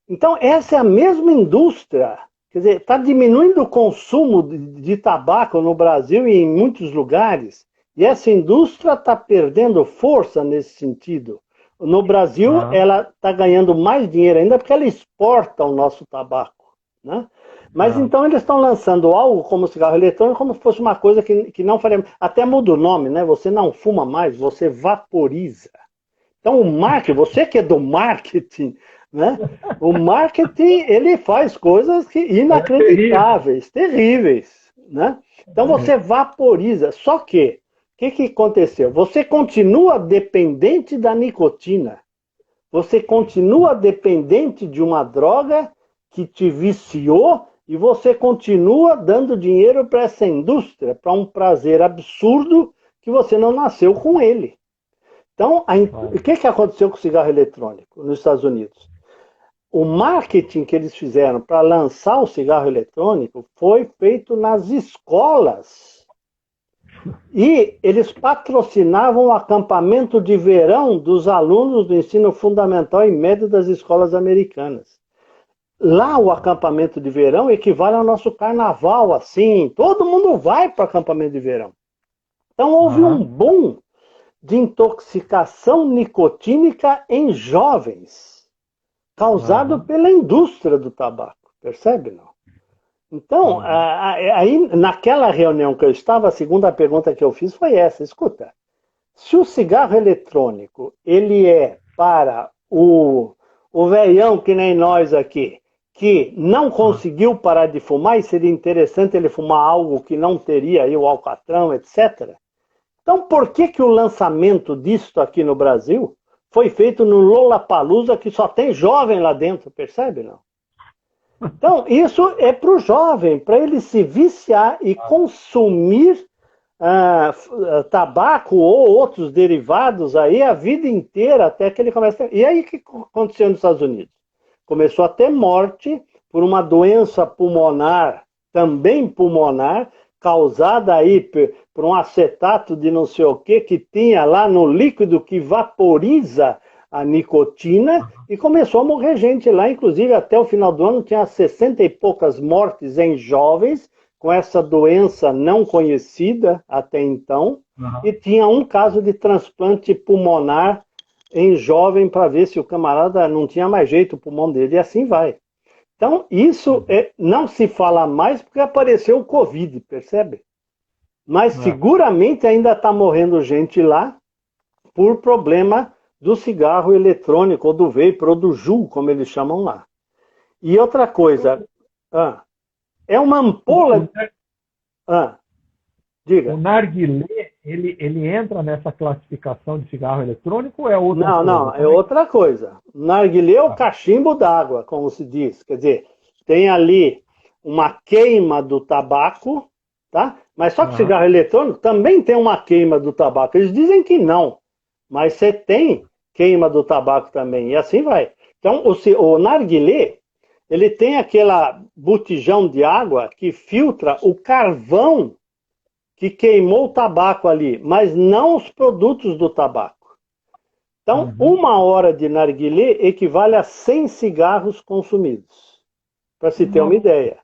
Então, essa é a mesma indústria. Quer dizer, está diminuindo o consumo de tabaco no Brasil e em muitos lugares. E essa indústria está perdendo força nesse sentido. No Brasil, ela está ganhando mais dinheiro ainda porque ela exporta o nosso tabaco, né? Mas então eles estão lançando algo como cigarro eletrônico como se fosse uma coisa que não faria. Até muda o nome, né? Você não fuma mais, você vaporiza. Então o marketing, você que é do marketing, né? O marketing, ele faz coisas inacreditáveis, terríveis, né? Então você vaporiza. Só que, o que aconteceu? Você continua dependente da nicotina. Você continua dependente de uma droga que te viciou e você continua dando dinheiro para essa indústria, para um prazer absurdo que você não nasceu com ele. Então, o que aconteceu com o cigarro eletrônico nos Estados Unidos? O marketing que eles fizeram para lançar o cigarro eletrônico foi feito nas escolas. E eles patrocinavam o acampamento de verão dos alunos do ensino fundamental e médio das escolas americanas. Lá o acampamento de verão equivale ao nosso carnaval, assim. Todo mundo vai para o acampamento de verão. Então houve um boom de intoxicação nicotínica em jovens, causado pela indústria do tabaco. Percebe, não? Então, aí, naquela reunião que eu estava, a segunda pergunta que eu fiz foi essa. Escuta, se o cigarro eletrônico, ele é para o velhão que nem nós aqui, que não conseguiu parar de fumar, e seria interessante ele fumar algo que não teria aí o alcatrão, etc. Então, por que o lançamento disto aqui no Brasil foi feito no Lollapalooza, que só tem jovem lá dentro, percebe, não? Então, isso é para o jovem, para ele se viciar e consumir tabaco ou outros derivados aí a vida inteira, até que ele comece... E aí, o que aconteceu nos Estados Unidos? Começou a ter morte por uma doença pulmonar, também pulmonar, causada aí por um acetato de não sei o que tinha lá no líquido que vaporiza a nicotina, e começou a morrer gente lá, inclusive até o final do ano tinha 60 e poucas mortes em jovens com essa doença não conhecida até então, e tinha um caso de transplante pulmonar em jovem para ver se o camarada não tinha mais jeito o pulmão dele, e assim vai. Então, isso não se fala mais porque apareceu o Covid, percebe? Mas seguramente ainda está morrendo gente lá por problema do cigarro eletrônico, ou do vapor, ou do JUL, como eles chamam lá. E outra coisa, é uma ampola... diga. O narguilé, ele entra nessa classificação de cigarro eletrônico ou é outra coisa? Não, é outra coisa. O narguilé é o cachimbo d'água, como se diz. Quer dizer, tem ali uma queima do tabaco, tá? Mas só que o cigarro eletrônico também tem uma queima do tabaco. Eles dizem que não, mas você tem queima do tabaco também, e assim vai. Então, o narguilé, ele tem aquela botijão de água que filtra o carvão que queimou o tabaco ali, mas não os produtos do tabaco. Então, uma hora de narguilé equivale a 100 cigarros consumidos, para se ter uma ideia.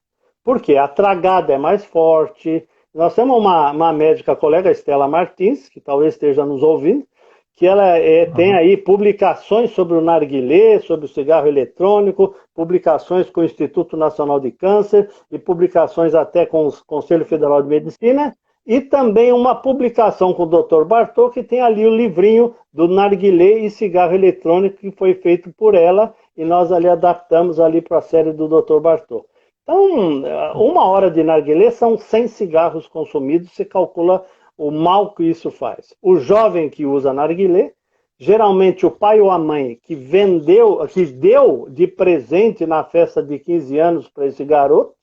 Por quê? A tragada é mais forte. Nós temos uma médica colega, Estela Martins, que talvez esteja nos ouvindo, que ela tem aí publicações sobre o narguilé, sobre o cigarro eletrônico, publicações com o Instituto Nacional de Câncer e publicações até com o Conselho Federal de Medicina, e também uma publicação com o Dr. Bartô, que tem ali o livrinho do narguilé e cigarro eletrônico, que foi feito por ela, e nós ali adaptamos ali para a série do Dr. Bartô. Então, uma hora de narguilé são 100 cigarros consumidos, você calcula o mal que isso faz. O jovem que usa narguilé, geralmente o pai ou a mãe que deu de presente na festa de 15 anos para esse garoto,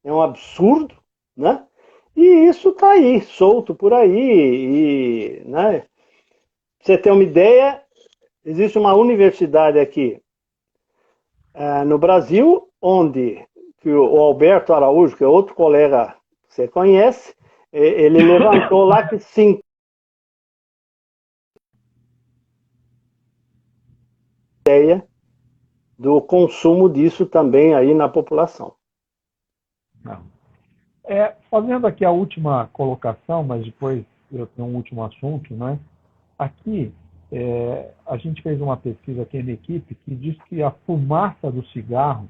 é um absurdo, né? E isso está aí, solto por aí. Né? Pra você ter uma ideia, existe uma universidade aqui no Brasil, onde que o Alberto Araújo, que é outro colega que você conhece, ele levantou lá que 5 ideia do consumo disso também aí na população. Fazendo aqui a última colocação, mas depois eu tenho um último assunto, né? Aqui, a gente fez uma pesquisa aqui na equipe que diz que a fumaça do cigarro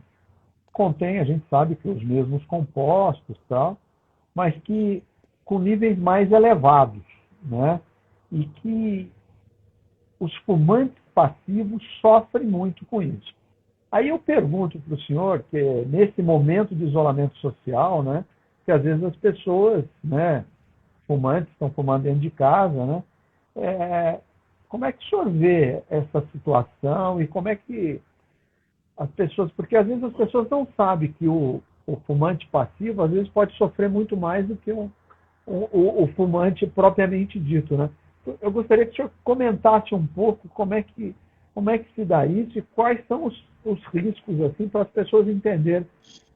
contém, a gente sabe que os mesmos compostos, tal, mas que com níveis mais elevados, né? E que os fumantes passivos sofrem muito com isso. Aí eu pergunto para o senhor, que nesse momento de isolamento social, né, que às vezes as pessoas, né, fumantes estão fumando dentro de casa, né, como é que o senhor vê essa situação e como é que as pessoas, porque às vezes as pessoas não sabem que o fumante passivo às vezes pode sofrer muito mais do que o fumante propriamente dito, né? Eu gostaria que o senhor comentasse um pouco como é que se dá isso e quais são os riscos, assim, para as pessoas entenderem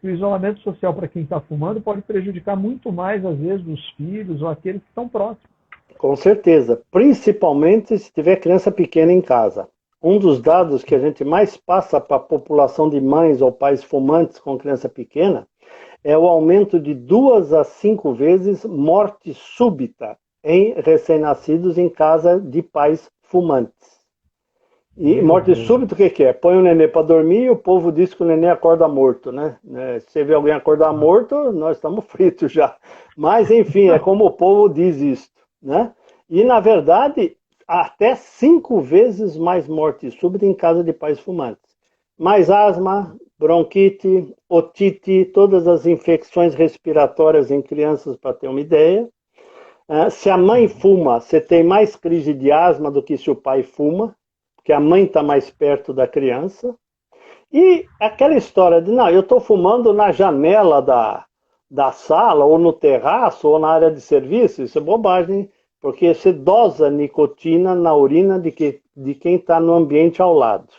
que o isolamento social para quem está fumando pode prejudicar muito mais, às vezes, os filhos ou aqueles que estão próximos. Com certeza, principalmente se tiver criança pequena em casa. Um dos dados que a gente mais passa para a população de mães ou pais fumantes com criança pequena é o aumento de 2 a 5 vezes morte súbita em recém-nascidos em casa de pais fumantes. E morte súbita, o que é? Põe o nenê para dormir e o povo diz que o nenê acorda morto, né? Se você vê alguém acordar morto, nós estamos fritos já. Mas, enfim, é como o povo diz isso, né? E, na verdade, até 5 vezes mais morte súbita em casa de pais fumantes. Mais asma, bronquite, otite, todas as infecções respiratórias em crianças, para ter uma ideia. Se a mãe fuma, você tem mais crise de asma do que se o pai fuma, porque a mãe está mais perto da criança. E aquela história de, não, eu estou fumando na janela da sala, ou no terraço, ou na área de serviço, isso é bobagem, porque você dosa nicotina na urina de quem está no ambiente ao lado.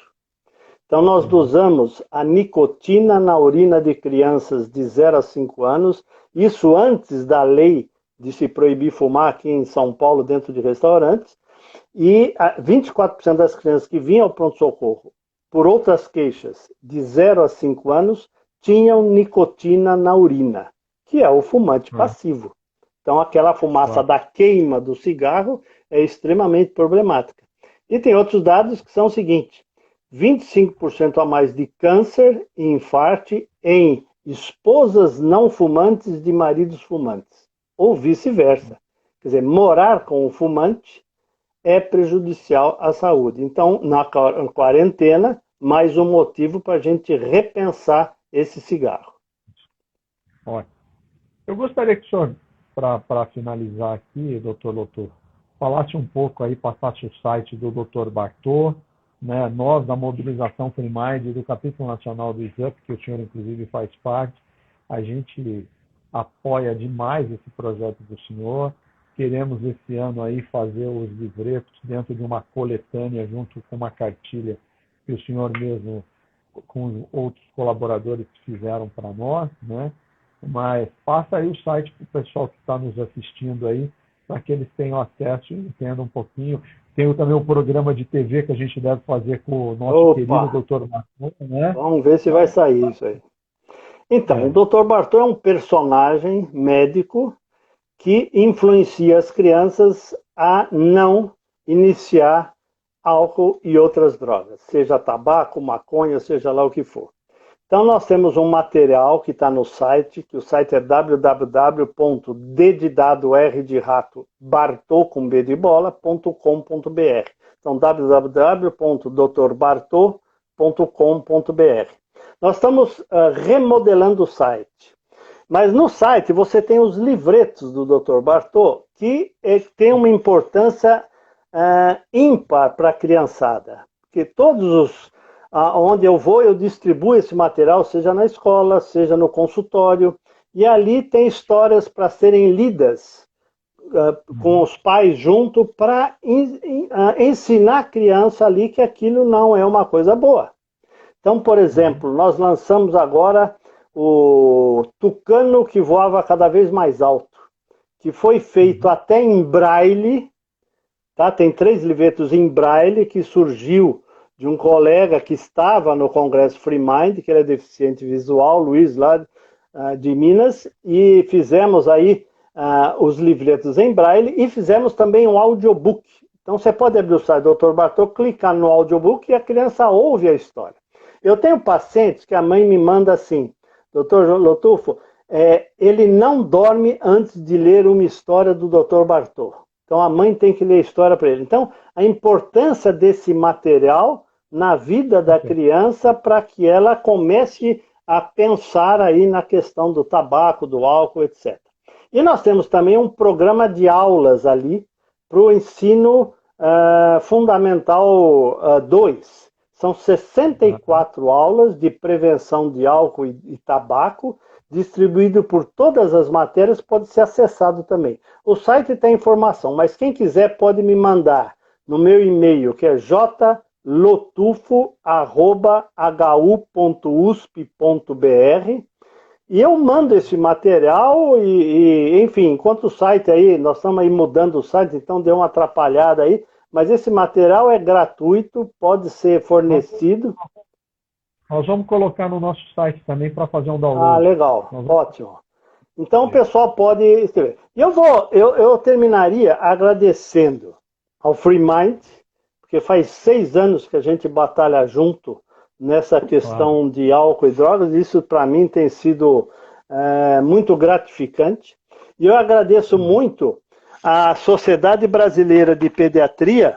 Então, nós dosamos a nicotina na urina de crianças de 0 a 5 anos, isso antes da lei de se proibir fumar aqui em São Paulo, dentro de restaurantes, e 24% das crianças que vinham ao pronto-socorro por outras queixas de 0 a 5 anos tinham nicotina na urina, que é o fumante passivo. Então, aquela fumaça da queima do cigarro é extremamente problemática. E tem outros dados que são o seguinte: 25% a mais de câncer e infarto em esposas não fumantes de maridos fumantes, ou vice-versa. Quer dizer, morar com o fumante é prejudicial à saúde. Então, na quarentena, mais um motivo para a gente repensar esse cigarro. Ótimo. Eu gostaria que o senhor, para finalizar aqui, doutor Lotur, falasse um pouco aí, passasse o site do Dr. Bartô, né, nós da Mobilização FreeMind, do capítulo nacional do ISUP, que o senhor inclusive faz parte, a gente apoia demais esse projeto do senhor. Queremos esse ano aí fazer os livretos dentro de uma coletânea junto com uma cartilha que o senhor mesmo, com outros colaboradores, fizeram para nós, né? Mas passa aí o site para o pessoal que está nos assistindo aí, para que eles tenham acesso e entendam um pouquinho. Tem também um programa de TV que a gente deve fazer com o nosso Opa, querido doutor Marcon, né? vamos ver se vai sair isso aí. Então, o É. Dr. Bartô é um personagem médico que influencia as crianças a não iniciar álcool e outras drogas, seja tabaco, maconha, seja lá o que for. Então, nós temos um material que está no site, que o site é www.bartô.com.br. Então, www.drbartô.com.br. Nós estamos remodelando o site. Mas no site você tem os livretos do Dr. Bartô, que tem uma importância ímpar para a criançada. Porque todos os onde eu vou, eu distribuo esse material, seja na escola, seja no consultório, e ali tem histórias para serem lidas com os pais junto, para ensinar a criança ali que aquilo não é uma coisa boa. Então, por exemplo, nós lançamos agora o Tucano que voava cada vez mais alto, que foi feito até em braille, tá? Tem 3 livretos em braille que surgiu de um colega que estava no Congresso Free Mind, que ele é deficiente visual, Luiz, lá de Minas, e fizemos aí os livretos em braille e fizemos também um audiobook. Então você pode abrir o site do Dr. Bartô, clicar no audiobook e a criança ouve a história. Eu tenho pacientes que a mãe me manda assim, Dr. Lotufo, ele não dorme antes de ler uma história do Dr. Bartô. Então a mãe tem que ler a história para ele. Então a importância desse material na vida da criança para que ela comece a pensar aí na questão do tabaco, do álcool, etc. E nós temos também um programa de aulas ali para o ensino fundamental 2. São 64 aulas de prevenção de álcool e tabaco, distribuído por todas as matérias, pode ser acessado também. O site tem informação, mas quem quiser pode me mandar no meu e-mail, que é jlotufo@hu.usp.br, e eu mando esse material enfim, enquanto o site aí, nós estamos aí mudando o site, então deu uma atrapalhada aí, mas esse material é gratuito, pode ser fornecido. Nós vamos colocar no nosso site também para fazer um download. Legal, ótimo. Então o pessoal pode escrever. E eu terminaria agradecendo ao Free Mind, porque faz 6 anos que a gente batalha junto nessa questão de álcool e drogas, e isso para mim tem sido muito gratificante. E eu agradeço muito a Sociedade Brasileira de Pediatria,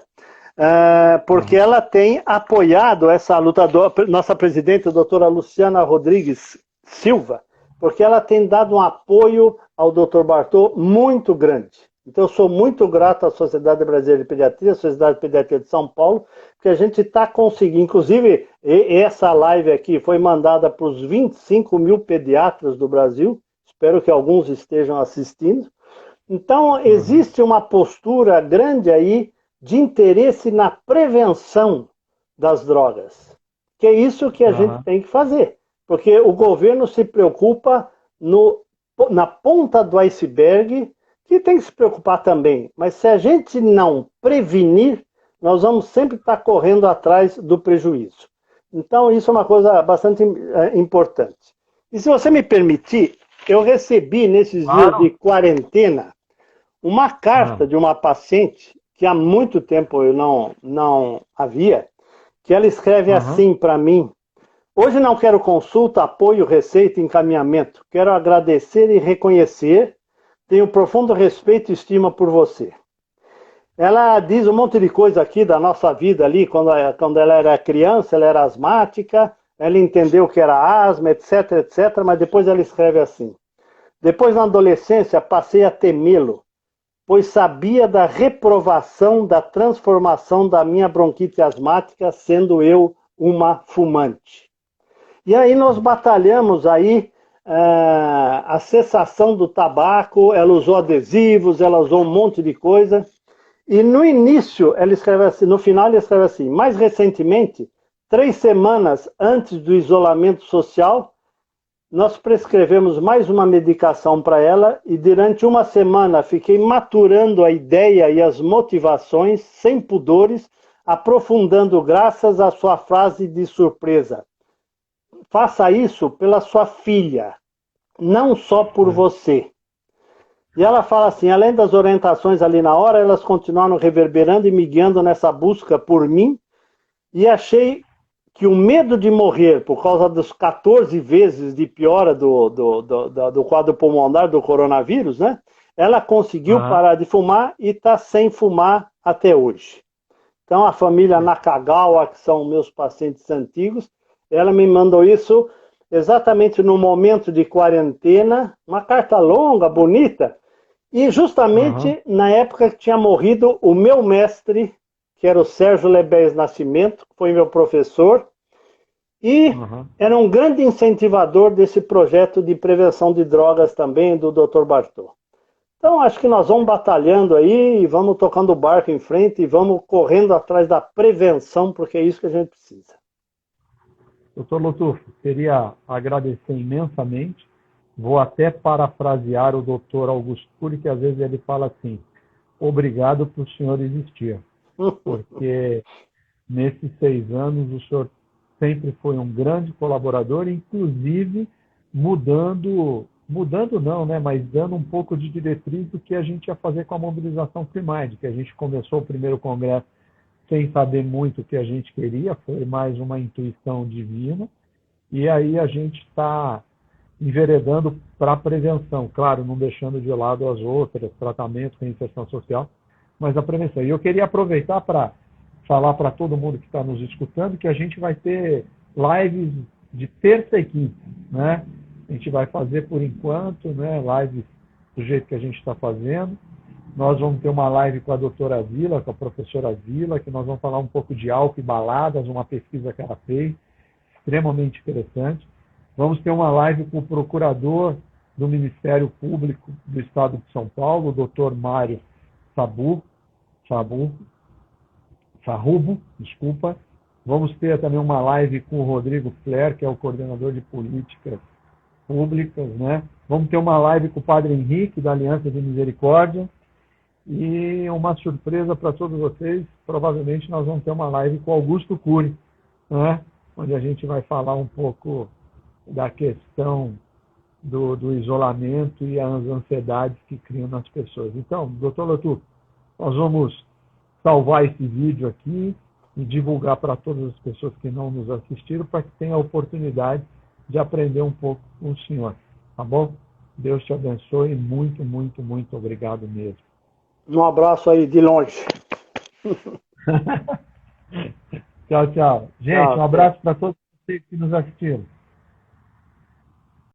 porque ela tem apoiado essa luta, nossa presidente, a doutora Luciana Rodrigues Silva, porque ela tem dado um apoio ao Dr. Bartô muito grande. Então, eu sou muito grato à Sociedade Brasileira de Pediatria, à Sociedade de Pediatria de São Paulo, porque a gente está conseguindo, inclusive, essa live aqui foi mandada para os 25 mil pediatras do Brasil, espero que alguns estejam assistindo. Então, existe uma postura grande aí de interesse na prevenção das drogas, que é isso que a gente tem que fazer, porque o governo se preocupa na ponta do iceberg, que tem que se preocupar também, mas se a gente não prevenir, nós vamos sempre estar correndo atrás do prejuízo. Então, isso é uma coisa bastante importante. E se você me permitir, eu recebi nesses dias de quarentena uma carta de uma paciente que há muito tempo eu não havia, que ela escreve assim para mim: hoje não quero consulta, apoio, receita, encaminhamento. Quero agradecer e reconhecer. Tenho profundo respeito e estima por você. Ela diz um monte de coisa aqui da nossa vida ali, quando ela era criança, ela era asmática, ela entendeu que era asma, etc, etc, mas depois ela escreve assim: depois na adolescência passei a temê-lo, pois sabia da reprovação, da transformação da minha bronquite asmática, sendo eu uma fumante. E aí nós batalhamos aí a cessação do tabaco, ela usou adesivos, ela usou um monte de coisa, e no início, ela escreve assim, no final ela escreve assim: mais recentemente, 3 semanas antes do isolamento social, nós prescrevemos mais uma medicação para ela e durante uma semana fiquei maturando a ideia e as motivações, sem pudores, aprofundando graças à sua frase de surpresa. Faça isso pela sua filha, não só por você. E ela fala assim, além das orientações ali na hora, elas continuaram reverberando e me guiando nessa busca por mim, e achei que o medo de morrer por causa dos 14 vezes de piora do quadro pulmonar do coronavírus, né? Ela conseguiu parar de fumar e está sem fumar até hoje. Então, a família Nakagawa, que são meus pacientes antigos, ela me mandou isso exatamente no momento de quarentena, uma carta longa, bonita, e justamente na época que tinha morrido o meu mestre, que era o Sérgio Lebes Nascimento, que foi meu professor, e era um grande incentivador desse projeto de prevenção de drogas também, do Dr. Bartô. Então, acho que nós vamos batalhando aí, vamos tocando o barco em frente e vamos correndo atrás da prevenção, porque é isso que a gente precisa. Doutor Lotufo, queria agradecer imensamente. Vou até parafrasear o doutor Augusto Cury, que às vezes ele fala assim, obrigado por o senhor existir. Porque nesses 6 anos o senhor sempre foi um grande colaborador, inclusive mudando não, né, mas dando um pouco de diretriz do que a gente ia fazer com a mobilização Primind, que a gente começou o primeiro congresso sem saber muito o que a gente queria, foi mais uma intuição divina, e aí a gente está enveredando para a prevenção, claro, não deixando de lado as outras, tratamento, reinserção social, mas a prevenção. E eu queria aproveitar para falar para todo mundo que está nos escutando que a gente vai ter lives de terça e quinta, né? A gente vai fazer por enquanto, né, lives do jeito que a gente está fazendo. Nós vamos ter uma live com a doutora Vila, com a professora Vila, que nós vamos falar um pouco de álcool e baladas, uma pesquisa que ela fez, extremamente interessante. Vamos ter uma live com o procurador do Ministério Público do Estado de São Paulo, o doutor Mário Sarrubo, desculpa. Vamos ter também uma live com o Rodrigo Flair, que é o coordenador de políticas públicas, né? Vamos ter uma live com o Padre Henrique, da Aliança de Misericórdia. E uma surpresa para todos vocês, provavelmente nós vamos ter uma live com Augusto Cury, né? Onde a gente vai falar um pouco da questão do isolamento e as ansiedades que criam nas pessoas. Então, doutor Lotufo, nós vamos salvar esse vídeo aqui e divulgar para todas as pessoas que não nos assistiram, para que tenham a oportunidade de aprender um pouco com o senhor. Tá bom? Deus te abençoe. Muito, muito, muito obrigado mesmo. Um abraço aí de longe. Tchau, tchau. Gente, um abraço para todos vocês que nos assistiram.